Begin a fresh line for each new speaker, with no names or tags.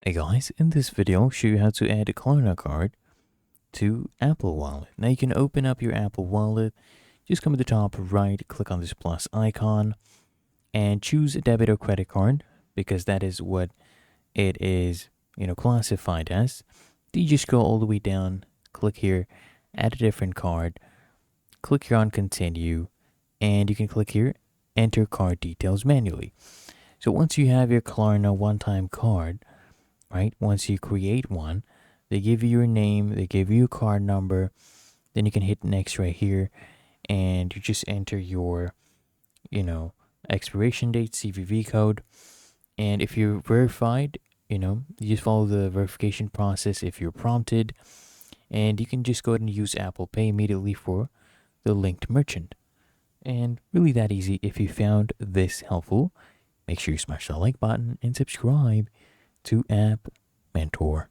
Hey guys, in this video I'll show you how to add a Klarna card to Apple Wallet. Now you can open up your Apple Wallet, just come to the top right, click on this plus icon, and choose a debit or credit card because that is what it is, classified as. Then you just go all the way down, click here, add a different card, click here on continue, and you can click here, enter card details manually. So once you have your Klarna one-time card, right? Once you create one, they give you your name, they give you your card number, then you can hit next right here, and you just enter your, you know, expiration date, CVV code, and if you're verified, you just follow the verification process if you're prompted, and you can just go ahead and use Apple Pay immediately for the linked merchant. And really that easy. If you found this helpful, make sure you smash the like button and subscribe to App Mentor.